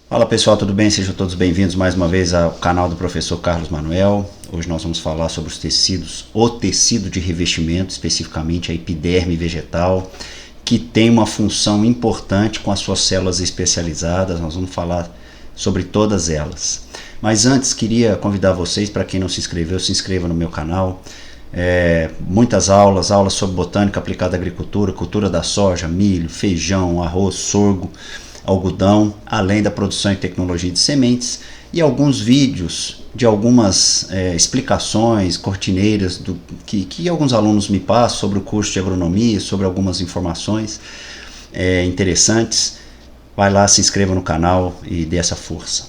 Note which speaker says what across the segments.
Speaker 1: Fala pessoal, tudo bem? Sejam todos bem-vindos mais uma vez ao canal do professor Carlos Manuel. Hoje nós vamos falar sobre os tecidos, o tecido de revestimento, especificamente a epiderme vegetal, que tem uma função importante com as suas células especializadas. Nós vamos falar sobre todas elas. Mas antes, queria convidar vocês, para quem não se inscreveu, se inscreva no meu canal. Muitas aulas sobre botânica aplicada à agricultura, cultura da soja, milho, feijão, arroz, sorgo, algodão, além da produção e tecnologia de sementes, e alguns vídeos de algumas explicações cortineiras que alguns alunos me passam sobre o curso de agronomia, sobre algumas informações interessantes. Vai lá, se inscreva no canal e dê essa força.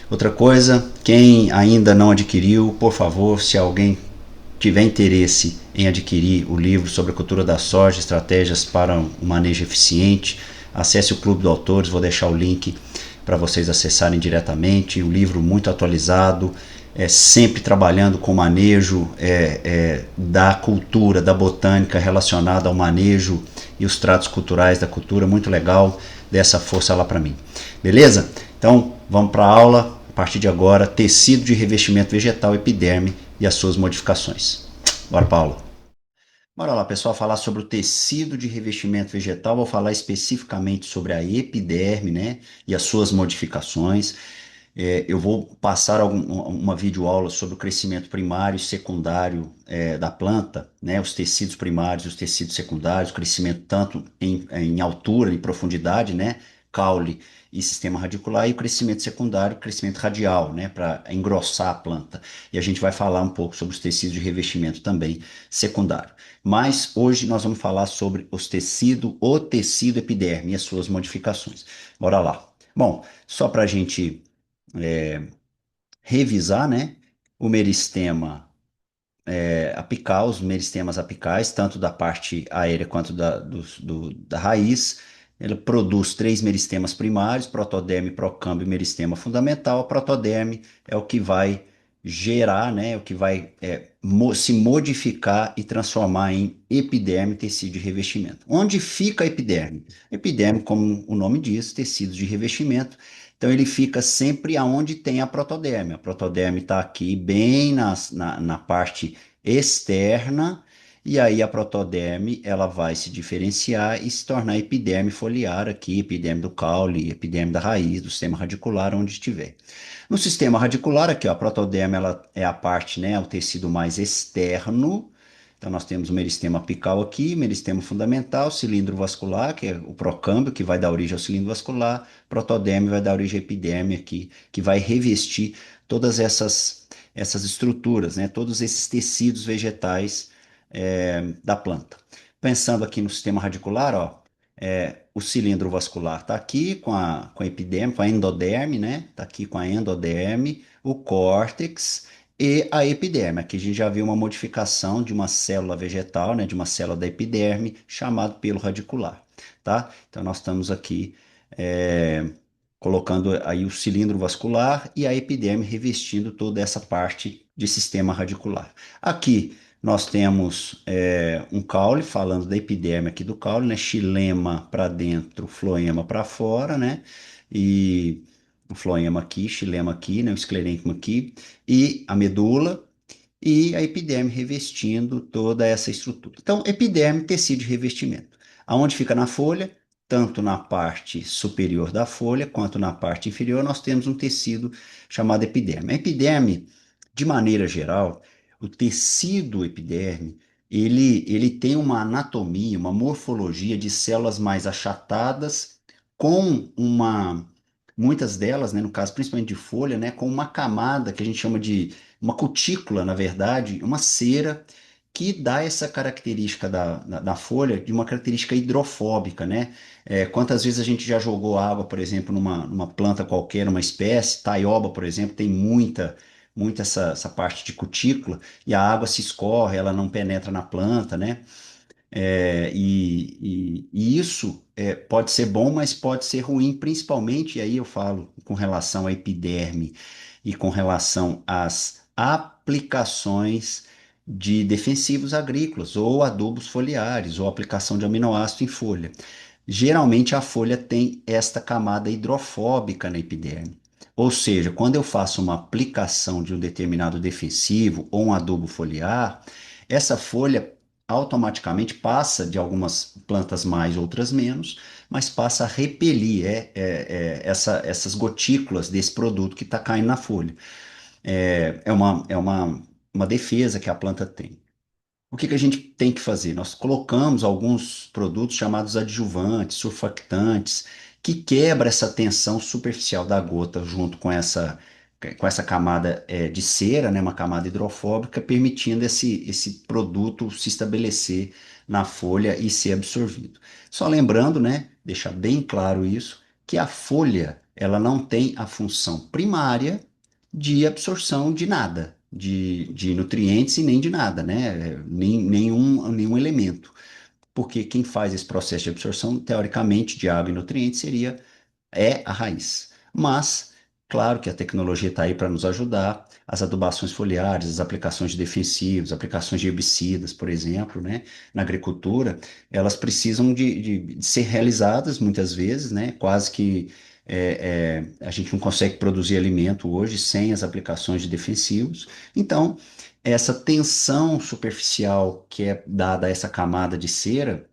Speaker 1: Outra coisa, quem ainda não adquiriu, por favor, se alguém tiver interesse em adquirir o livro sobre a cultura da soja, estratégias para um manejo eficiente, acesse o Clube dos Autores, vou deixar o link para vocês acessarem diretamente. Um livro muito atualizado, sempre trabalhando com o manejo da cultura, da botânica relacionada ao manejo e os tratos culturais da cultura. Muito legal, dê essa força lá para mim. Beleza? Então vamos para a aula. A partir de agora, tecido de revestimento vegetal epiderme e as suas modificações. Bora para a aula. Bora lá, pessoal, falar sobre o tecido de revestimento vegetal. Vou falar especificamente sobre a epiderme, né, e as suas modificações. Eu vou passar uma videoaula sobre o crescimento primário e secundário da planta, né, os tecidos primários e os tecidos secundários, o crescimento tanto em altura e profundidade, né, caule e sistema radicular, e o crescimento secundário, o crescimento radial, né, para engrossar a planta. E a gente vai falar um pouco sobre os tecidos de revestimento também secundário. Mas hoje nós vamos falar sobre o tecido epiderme e as suas modificações. Bora lá. Bom, só para a gente revisar, né? O meristema apical, os meristemas apicais, tanto da parte aérea quanto da raiz, ele produz três meristemas primários: protoderme, procâmbio e meristema fundamental. A protoderme é o que vai gerar, né, o que vai se modificar e transformar em epiderme, tecido de revestimento. Onde fica a epiderme? Epiderme, como o nome diz, tecido de revestimento. Então ele fica sempre aonde tem a protoderme. A protoderme está aqui bem na parte externa, e aí a protoderme ela vai se diferenciar e se tornar epiderme foliar aqui, epiderme do caule, epiderme da raiz, do sistema radicular, onde estiver. No sistema radicular aqui, ó, a protoderme ela é a parte, né, o tecido mais externo. Então nós temos o meristema apical aqui, meristema fundamental, cilindro vascular, que é o procâmbio, que vai dar origem ao cilindro vascular, protoderme vai dar origem à epiderme aqui, que vai revestir todas essas estruturas, né, todos esses tecidos vegetais da planta. Pensando aqui no sistema radicular, ó, o cilindro vascular está aqui com a epiderme, com a endoderme, né? Está aqui com a endoderme, o córtex e a epiderme. Aqui a gente já viu uma modificação de uma célula vegetal, né? De uma célula da epiderme, chamado pelo radicular, tá? Então nós estamos aqui colocando aí o cilindro vascular e a epiderme revestindo toda essa parte de sistema radicular. Aqui nós temos um caule, falando da epiderme aqui do caule, né? Xilema para dentro, floema para fora, né? E o floema aqui, xilema aqui, né? O esclerênquima aqui, e a medula, e a epiderme revestindo toda essa estrutura. Então, epiderme, tecido de revestimento. Aonde fica na folha? Tanto na parte superior da folha quanto na parte inferior, nós temos um tecido chamado epiderme. A epiderme, de maneira geral, o tecido epiderme, ele tem uma anatomia, uma morfologia de células mais achatadas, com muitas delas, né, no caso principalmente de folha, né, com uma camada que a gente chama de uma cutícula, na verdade, uma cera que dá essa característica da folha, de uma característica hidrofóbica, né? Quantas vezes a gente já jogou água, por exemplo, numa planta qualquer, numa espécie, taioba, por exemplo, tem muita essa parte de cutícula, e a água se escorre, ela não penetra na planta, né? E isso pode ser bom, mas pode ser ruim, principalmente, e aí eu falo com relação à epiderme e com relação às aplicações de defensivos agrícolas, ou adubos foliares, ou aplicação de aminoácido em folha. Geralmente a folha tem esta camada hidrofóbica na epiderme. Ou seja, quando eu faço uma aplicação de um determinado defensivo ou um adubo foliar, essa folha automaticamente passa de algumas plantas mais, outras menos, mas passa a repelir essas gotículas desse produto que está caindo na folha. É uma defesa que a planta tem. O que que a gente tem que fazer? Nós colocamos alguns produtos chamados adjuvantes, surfactantes, que quebra essa tensão superficial da gota junto com essa camada de cera, né, uma camada hidrofóbica, permitindo esse produto se estabelecer na folha e ser absorvido. Só lembrando, né, deixar bem claro isso, que a folha ela não tem a função primária de absorção de nada, de nutrientes e nem de nada, né? Nenhum elemento. Porque quem faz esse processo de absorção, teoricamente, de água e nutrientes é a raiz. Mas, claro que a tecnologia está aí para nos ajudar. As adubações foliares, as aplicações de defensivos, aplicações de herbicidas, por exemplo, né, na agricultura, elas precisam de ser realizadas muitas vezes, né, quase que a gente não consegue produzir alimento hoje sem as aplicações de defensivos. Então, essa tensão superficial que é dada a essa camada de cera,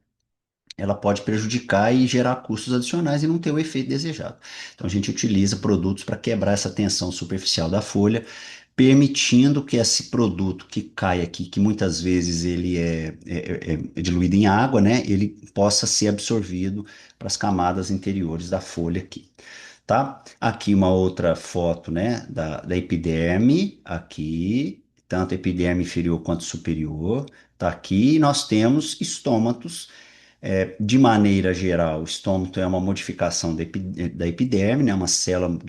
Speaker 1: ela pode prejudicar e gerar custos adicionais e não ter o efeito desejado. Então a gente utiliza produtos para quebrar essa tensão superficial da folha, permitindo que esse produto que cai aqui, que muitas vezes ele é diluído em água, né, ele possa ser absorvido para as camadas interiores da folha aqui. Tá? Aqui uma outra foto, né, da epiderme, aqui, tanto a epiderme inferior quanto superior, tá aqui, e nós temos estômatos de maneira geral, o estômato é uma modificação da epiderme, né, uma célula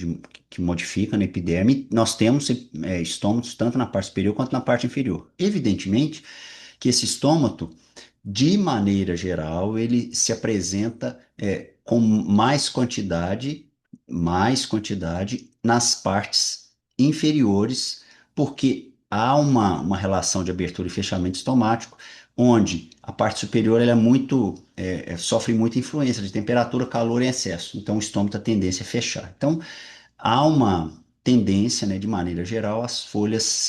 Speaker 1: que modifica na epiderme. Nós temos estômatos tanto na parte superior quanto na parte inferior. Evidentemente que esse estômato, de maneira geral, ele se apresenta com mais quantidade nas partes inferiores, porque há uma relação de abertura e fechamento estomático, onde a parte superior ela sofre muita influência de temperatura, calor em excesso. Então, o estômago tem a tendência a fechar. Então, há uma tendência, né, de maneira geral, as folhas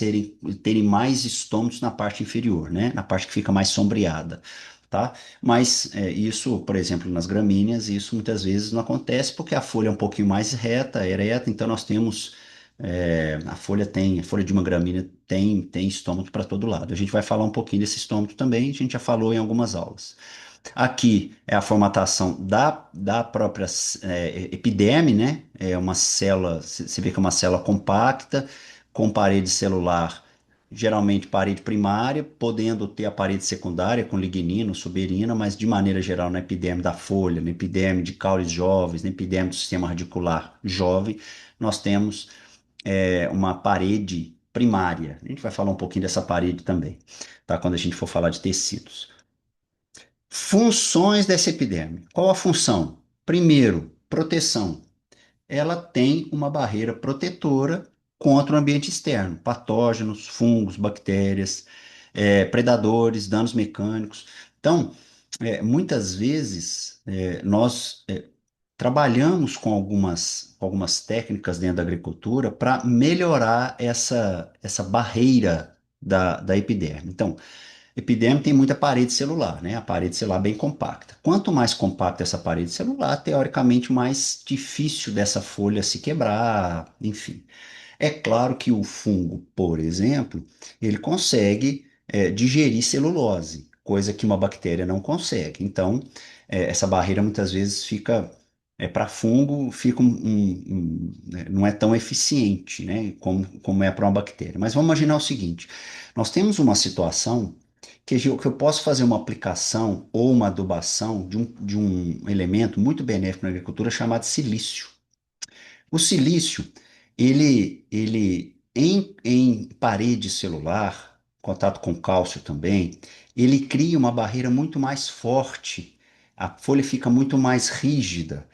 Speaker 1: terem mais estômatos na parte inferior, né, na parte que fica mais sombreada, tá? Mas isso, por exemplo, nas gramíneas, isso muitas vezes não acontece porque a folha é um pouquinho mais reta, ereta, então nós temos a folha de uma gramínea tem estômago para todo lado. A gente vai falar um pouquinho desse estômago também, a gente já falou em algumas aulas. Aqui é a formatação da própria epiderme, né? É uma célula, você vê que é uma célula compacta, com parede celular, geralmente parede primária, podendo ter a parede secundária com lignina, suberina, mas de maneira geral na epiderme da folha, na epiderme de caules jovens, na epiderme do sistema radicular jovem, nós temos uma parede primária. A gente vai falar um pouquinho dessa parede também, tá? Quando a gente for falar de tecidos. Funções dessa epiderme. Qual a função? Primeiro, proteção. Ela tem uma barreira protetora contra o ambiente externo, patógenos, fungos, bactérias, predadores, danos mecânicos. Então, muitas vezes nós trabalhamos com algumas técnicas dentro da agricultura para melhorar essa barreira da epiderme. Então, epiderme tem muita parede celular, né? A parede celular bem compacta. Quanto mais compacta essa parede celular, teoricamente mais difícil dessa folha se quebrar, enfim. É claro que o fungo, por exemplo, ele consegue digerir celulose, coisa que uma bactéria não consegue. Então, essa barreira muitas vezes fica, para fungo, fica né, não é tão eficiente, né, como é para uma bactéria. Mas vamos imaginar o seguinte: nós temos uma situação que eu posso fazer uma aplicação ou uma adubação de um elemento muito benéfico na agricultura chamado silício. O silício, ele em parede celular, contato com cálcio também, ele cria uma barreira muito mais forte. A folha fica muito mais rígida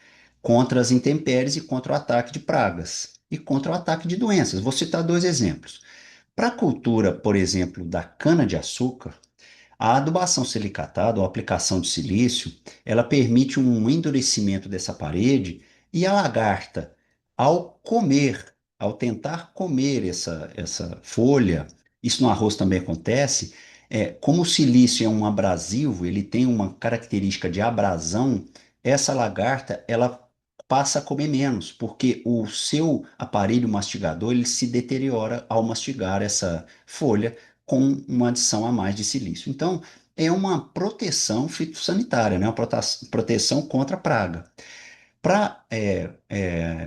Speaker 1: contra as intempéries e contra o ataque de pragas e contra o ataque de doenças. Vou citar dois exemplos. Para a cultura, por exemplo, da cana-de-açúcar, A adubação silicatada, ou aplicação de silício, ela permite um endurecimento dessa parede e a lagarta, ao comer, ao tentar comer essa folha, isso no arroz também acontece, como o silício é um abrasivo, ele tem uma característica de abrasão, essa lagarta, ela passa a comer menos, porque o seu aparelho mastigador, ele se deteriora ao mastigar essa folha, com uma adição a mais de silício. Então, é uma proteção fitossanitária, né? Uma proteção contra a praga. Para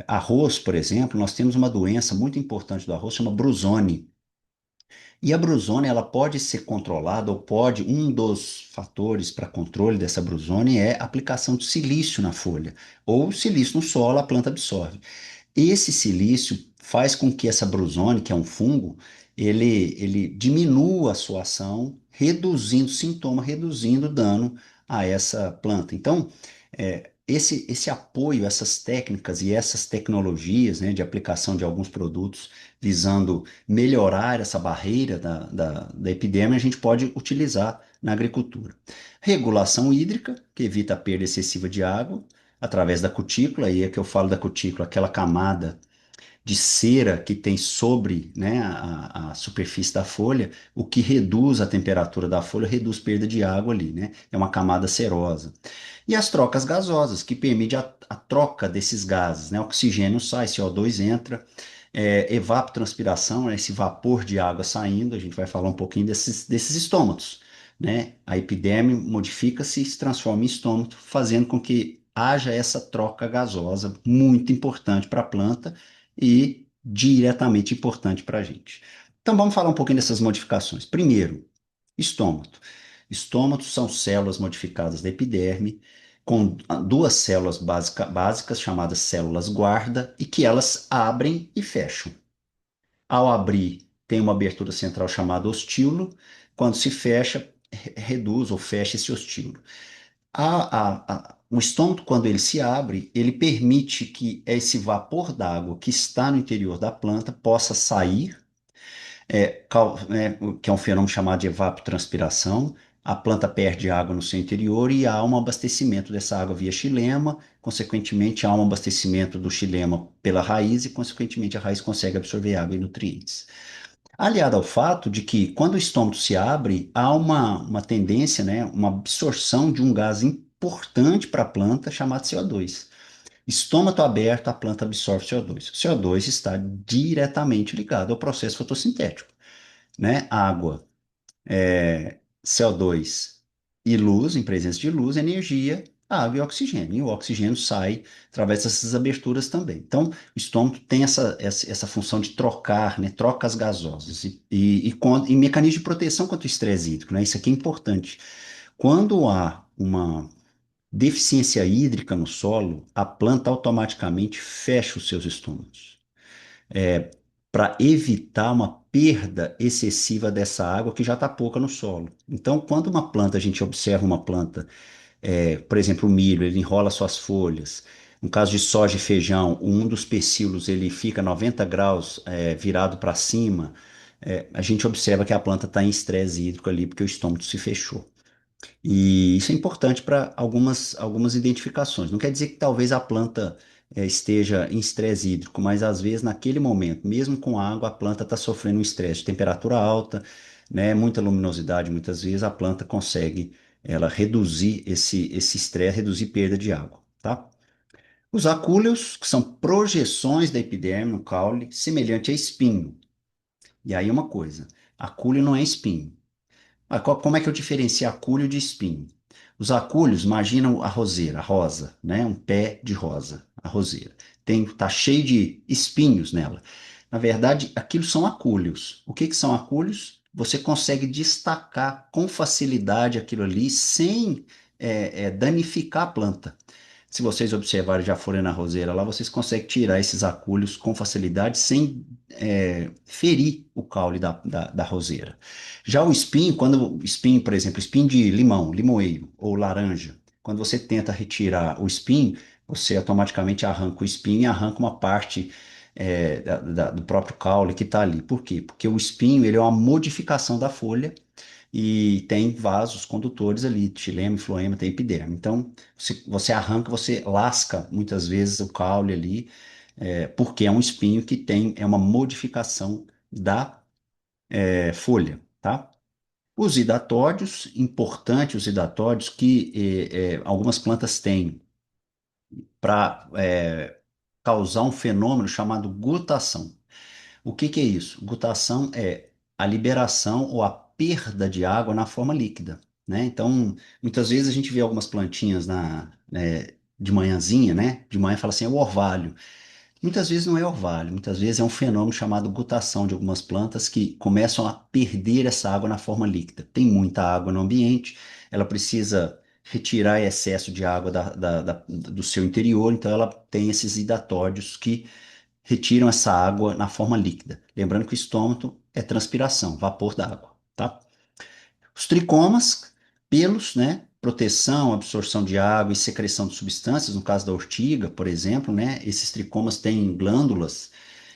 Speaker 1: arroz, por exemplo, nós temos uma doença muito importante do arroz, chama brusone. E a brusone, ela pode ser controlada, ou pode, um dos fatores para controle dessa brusone é a aplicação de silício na folha, ou silício no solo, a planta absorve. Esse silício faz com que essa brusone, que é um fungo, ele diminua a sua ação, reduzindo sintoma, reduzindo o dano a essa planta. Então, esse apoio, essas técnicas e essas tecnologias, né, de aplicação de alguns produtos visando melhorar essa barreira da epidemia, a gente pode utilizar na agricultura. Regulação hídrica, que evita a perda excessiva de água, através da cutícula, aí é que eu falo da cutícula, aquela camada de cera que tem sobre, né, a superfície da folha, o que reduz a temperatura da folha, reduz perda de água ali, né? É uma camada cerosa. E as trocas gasosas, que permite a troca desses gases, né? Oxigênio sai, CO2 entra, evapotranspiração, esse vapor de água saindo, a gente vai falar um pouquinho desses estômatos, né? A epiderme modifica-se e se transforma em estômato, fazendo com que haja essa troca gasosa muito importante para a planta e diretamente importante para a gente. Então vamos falar um pouquinho dessas modificações. Primeiro, estômato. Estômatos são células modificadas da epiderme, com duas células básicas chamadas células guarda e que elas abrem e fecham. Ao abrir, tem uma abertura central chamada ostíolo, quando se fecha, reduz ou fecha esse ostíolo. O estômago, quando ele se abre, ele permite que esse vapor d'água que está no interior da planta possa sair, que é um fenômeno chamado de evapotranspiração. A planta perde água no seu interior e há um abastecimento dessa água via xilema, consequentemente, há um abastecimento do xilema pela raiz e, consequentemente, a raiz consegue absorver água e nutrientes. Aliado ao fato de que, quando o estômago se abre, há uma tendência, né, uma absorção de um gás importante para a planta chamado CO2. Estômago aberto, a planta absorve CO2. O CO2 está diretamente ligado ao processo fotossintético, né? Água, CO2 e luz, em presença de luz, energia, água e oxigênio. E o oxigênio sai através dessas aberturas também. Então, o estômago tem essa função de trocar, né, trocas gasosas e mecanismo de proteção contra o estresse hídrico, né? Isso aqui é importante. Quando há uma deficiência hídrica no solo, a planta automaticamente fecha os seus estômagos para evitar uma perda excessiva dessa água que já está pouca no solo. Então, quando uma planta, a gente observa uma planta, por exemplo, o milho, ele enrola suas folhas. No caso de soja e feijão, um dos pecíolos ele fica 90 graus virado para cima. A gente observa que a planta está em estresse hídrico ali porque o estômago se fechou. E isso é importante para algumas identificações. Não quer dizer que talvez a planta esteja em estresse hídrico, mas às vezes naquele momento, mesmo com água, a planta está sofrendo um estresse de temperatura alta, né, muita luminosidade, muitas vezes a planta consegue ela reduzir esse estresse, reduzir perda de água, tá? Os acúleos, que são projeções da epiderme no caule, semelhante a espinho. E aí uma coisa, acúleo não é espinho. Como é que eu diferencio acúleo de espinho? Os acúleos, imagina a roseira, a rosa, né? Um pé de rosa, a roseira. Tá cheio de espinhos nela. Na verdade, aquilo são acúleos. O que que são acúleos? Você consegue destacar com facilidade aquilo ali sem danificar a planta. Se vocês observarem, já forem na roseira lá, vocês conseguem tirar esses acúleos com facilidade sem ferir o caule da roseira. Já o espinho, quando o espinho, por exemplo, espinho de limão, limoeiro ou laranja, quando você tenta retirar o espinho, você automaticamente arranca o espinho e arranca uma parte do próprio caule que está ali. Por quê? Porque o espinho ele é uma modificação da folha e tem vasos condutores ali, xilema, floema, tem epiderme. Então, você arranca, você lasca muitas vezes o caule ali, porque é um espinho que tem, é uma modificação da folha, tá? Os idatódios, importante os idatódios que algumas plantas têm para causar um fenômeno chamado gutação. O que que é isso? Gutação é a liberação ou a perda de água na forma líquida, né? Então, muitas vezes a gente vê algumas plantinhas de manhãzinha, né? De manhã fala assim, é o orvalho. Muitas vezes não é orvalho, muitas vezes é um fenômeno chamado gutação de algumas plantas que começam a perder essa água na forma líquida. Tem muita água no ambiente, ela precisa retirar excesso de água do seu interior, então ela tem esses hidatódios que retiram essa água na forma líquida. Lembrando que o estômago é transpiração, vapor d'água, tá? Os tricomas, pelos, né? Proteção, absorção de água e secreção de substâncias, no caso da ortiga, por exemplo, né? Esses tricomas têm glândulas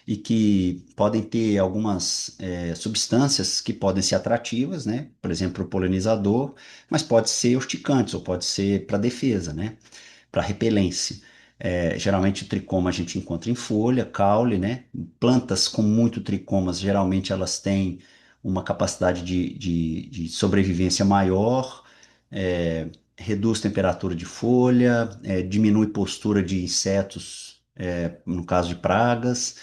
Speaker 1: e que podem ter algumas substâncias que podem ser atrativas, né? Por exemplo, o polinizador, mas pode ser urticantes ou pode ser para defesa, né? Para repelência. Geralmente o tricoma a gente encontra em folha, caule, né? Plantas com muito tricomas, geralmente elas têm uma capacidade de sobrevivência maior, reduz temperatura de folha, diminui postura de insetos, no caso de pragas.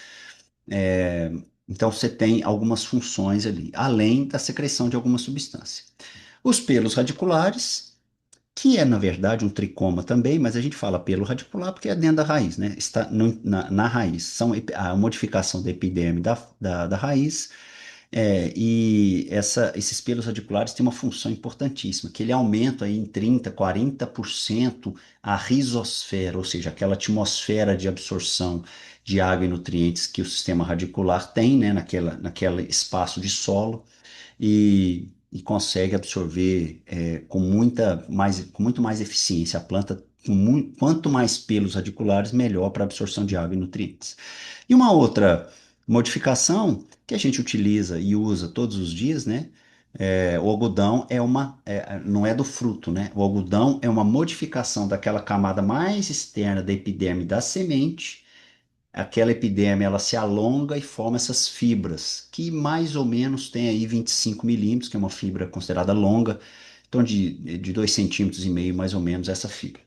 Speaker 1: É, então você tem algumas funções ali, além da secreção de alguma substância. Os pelos radiculares, que é na verdade um tricoma também, mas a gente fala pelo radicular porque é dentro da raiz, né? Está na raiz. São a modificação da epiderme da raiz, e esses pelos radiculares têm uma função importantíssima, que ele aumenta aí em 30, 40% a rizosfera, ou seja, aquela atmosfera de absorção de água e nutrientes que o sistema radicular tem, né, naquele espaço de solo e consegue absorver com muito mais eficiência. A planta, quanto mais pelos radiculares, melhor para absorção de água e nutrientes. E uma outra modificação que a gente utiliza e usa todos os dias, né? O algodão não é do fruto, né? O algodão é uma modificação daquela camada mais externa da epiderme da semente. Aquela epiderme ela se alonga e forma essas fibras, que mais ou menos tem aí 25 milímetros, que é uma fibra considerada longa, então de 2,5 centímetros mais ou menos essa fibra.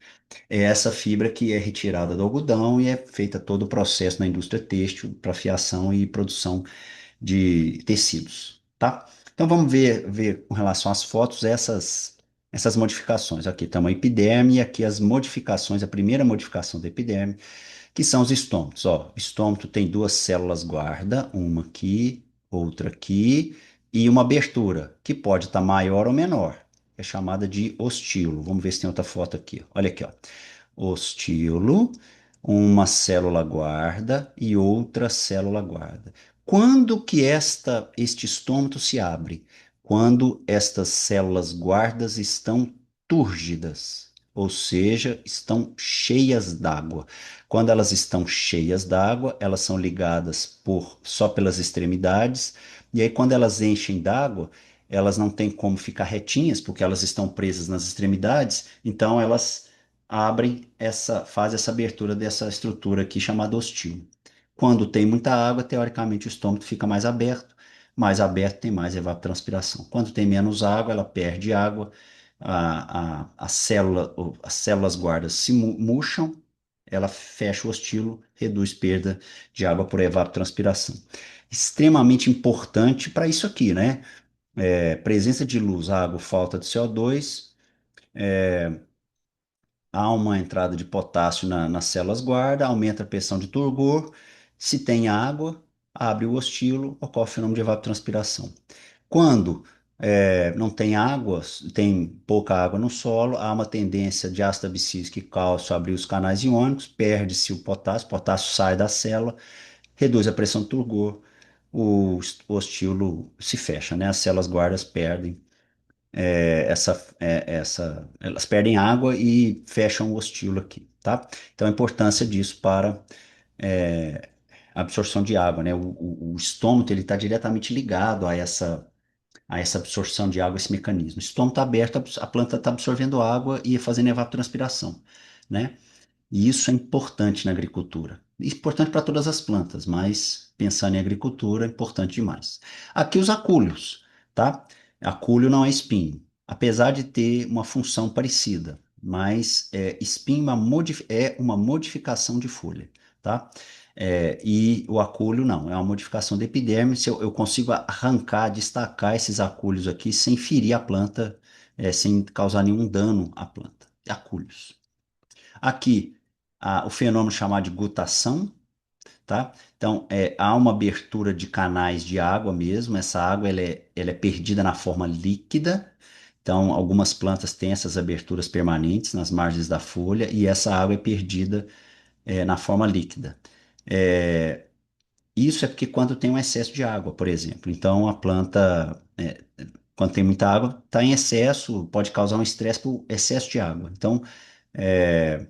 Speaker 1: É essa fibra que é retirada do algodão e é feita todo o processo na indústria têxtil para fiação e produção de tecidos, tá? Então vamos ver com relação às fotos essas modificações. Aqui está uma epiderme e aqui as modificações, a primeira modificação da epiderme, que são os estômatos. Ó, o estômato tem duas células guarda, uma aqui, outra aqui, e uma abertura, que pode estar maior ou menor. É chamada de ostilo. Vamos ver se tem outra foto aqui. Olha aqui, ó. Ostilo, uma célula guarda e outra célula guarda. Quando que este estômato se abre? Quando estas células guardas estão túrgidas, ou seja, estão cheias d'água. Quando elas estão cheias d'água, elas são ligadas só pelas extremidades, e aí quando elas enchem d'água, elas não têm como ficar retinhas, porque elas estão presas nas extremidades, então elas fazem essa abertura dessa estrutura aqui chamada ostilo. Quando tem muita água, teoricamente o estômago fica mais aberto tem mais evapotranspiração. Quando tem menos água, ela perde água, as células guardas se murcham, ela fecha o ostilo, reduz perda de água por evapotranspiração. Extremamente importante para isso aqui, né? Presença de luz, água, falta de CO2, há uma entrada de potássio nas células guarda, aumenta a pressão de turgor. Se tem água, abre o ostilo, ocorre o fenômeno de evapotranspiração. Quando não tem água, tem pouca água no solo, há uma tendência de ácido abscísico e cálcio a abrir os canais iônicos, perde-se o potássio sai da célula, reduz a pressão de turgor, o ostilo se fecha, né? As células guardas perdem elas perdem água e fecham o ostilo aqui, tá? Então a importância disso para a absorção de água, né? O estômago ele está diretamente ligado a a essa absorção de água, esse mecanismo. O estômago está aberto, a planta está absorvendo água e fazendo evapotranspiração, né? E isso é importante na agricultura. Importante para todas as plantas, mas pensando em agricultura é importante demais. Aqui os acúlios, tá? Acúlio não é espinho, apesar de ter uma função parecida, mas espinho é uma modificação de folha, tá? E o acúlio não, é uma modificação da epiderme. Se eu consigo arrancar, destacar esses acúlios aqui sem ferir a planta, sem causar nenhum dano à planta. Acúlios. Aqui, o fenômeno chamado de gutação, tá? Então, há uma abertura de canais de água mesmo, essa água ela é perdida na forma líquida, então algumas plantas têm essas aberturas permanentes nas margens da folha e essa água é perdida na forma líquida. É, Isso é porque quando tem um excesso de água, por exemplo, então a planta, quando tem muita água, está em excesso, pode causar um estresse por excesso de água. Então, é,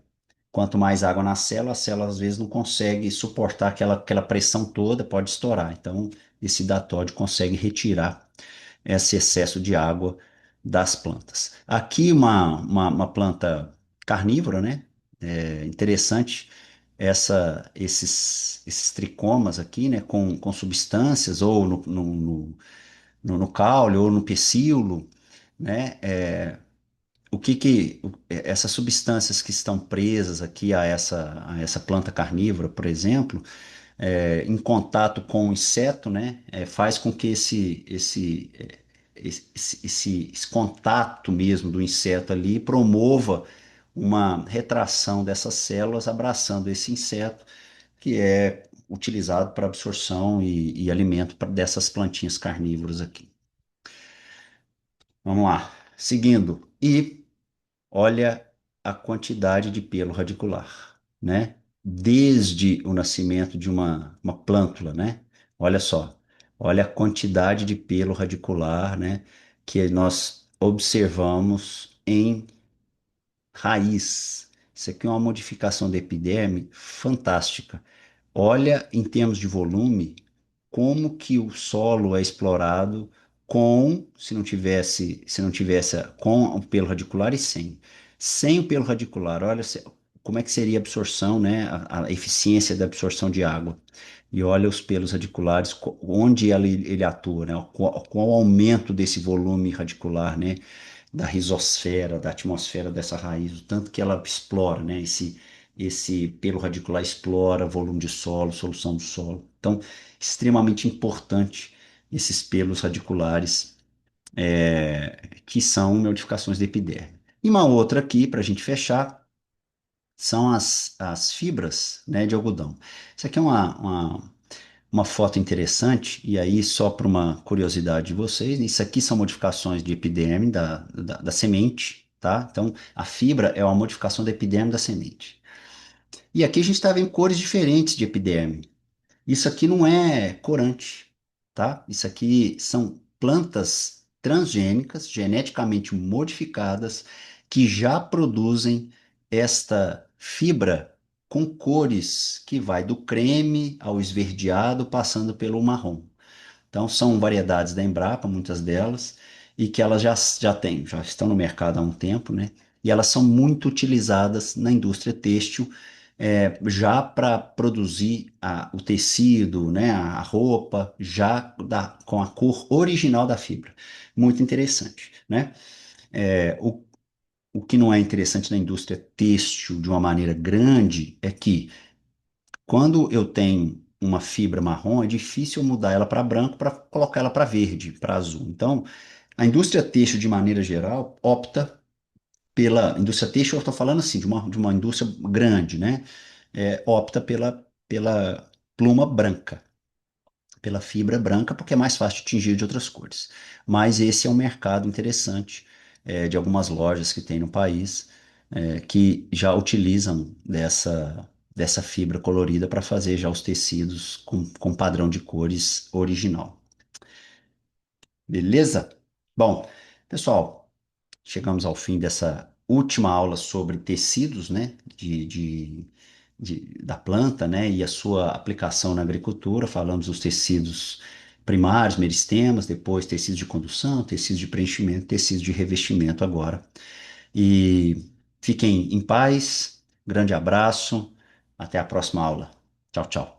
Speaker 1: quanto mais água na célula, a célula às vezes não consegue suportar aquela pressão toda, pode estourar. Então, esse datóide consegue retirar esse excesso de água das plantas. Aqui, uma planta carnívora, né? Interessante esses tricomas aqui, né? Com substâncias, ou no caule, ou no pecíolo, né? Essas substâncias que estão presas aqui a essa planta carnívora, por exemplo, em contato com o inseto, né, faz com que esse contato mesmo do inseto ali promova uma retração dessas células abraçando esse inseto que é utilizado para absorção e alimento dessas plantinhas carnívoras aqui. Vamos lá, seguindo. E olha a quantidade de pelo radicular, né? Desde o nascimento de uma plântula, né? Olha só, olha a quantidade de pelo radicular, né? Que nós observamos em raiz. Isso aqui é uma modificação da epiderme fantástica. Olha, em termos de volume, como que o solo é explorado se não tivesse com o pelo radicular e sem. Sem o pelo radicular, olha como é que seria a absorção, né? A eficiência da absorção de água. E olha os pelos radiculares, onde ele atua, né? Com o aumento desse volume radicular, né? Da rizosfera, da atmosfera dessa raiz, o tanto que ela explora, né? Esse pelo radicular explora volume de solo, solução do solo. Então, extremamente importante esses pelos radiculares, que são modificações da epiderme. E uma outra aqui, para a gente fechar, são as fibras, né, de algodão. Isso aqui é uma foto interessante, e aí, só para uma curiosidade de vocês, isso aqui são modificações de epiderme da semente, tá? Então, a fibra é uma modificação da epiderme da semente. E aqui a gente está vendo cores diferentes de epiderme. Isso aqui não é corante, tá? Isso aqui são plantas transgênicas, geneticamente modificadas, que já produzem esta fibra com cores que vai do creme ao esverdeado, passando pelo marrom. Então, são variedades da Embrapa, muitas delas, e que elas já estão no mercado há um tempo, né? E elas são muito utilizadas na indústria têxtil, já para produzir o tecido, né? A roupa, já com a cor original da fibra. Muito interessante, né? O que não é interessante na indústria têxtil de uma maneira grande é que quando eu tenho uma fibra marrom, é difícil eu mudar ela para branco para colocar ela para verde, para azul. Então, a indústria têxtil, de maneira geral, opta pela indústria têxtil, eu estou falando assim, de uma indústria grande, né? Opta pela pluma branca, pela fibra branca, porque é mais fácil de tingir de outras cores. Mas esse é um mercado interessante, de algumas lojas que tem no país, que já utilizam dessa fibra colorida para fazer já os tecidos com padrão de cores original. Beleza? Bom, pessoal, chegamos ao fim dessa última aula sobre tecidos, né, da planta, né, e a sua aplicação na agricultura. Falamos dos tecidos primários, meristemas, depois tecidos de condução, tecidos de preenchimento, tecidos de revestimento agora. E fiquem em paz, grande abraço, até a próxima aula. Tchau, tchau.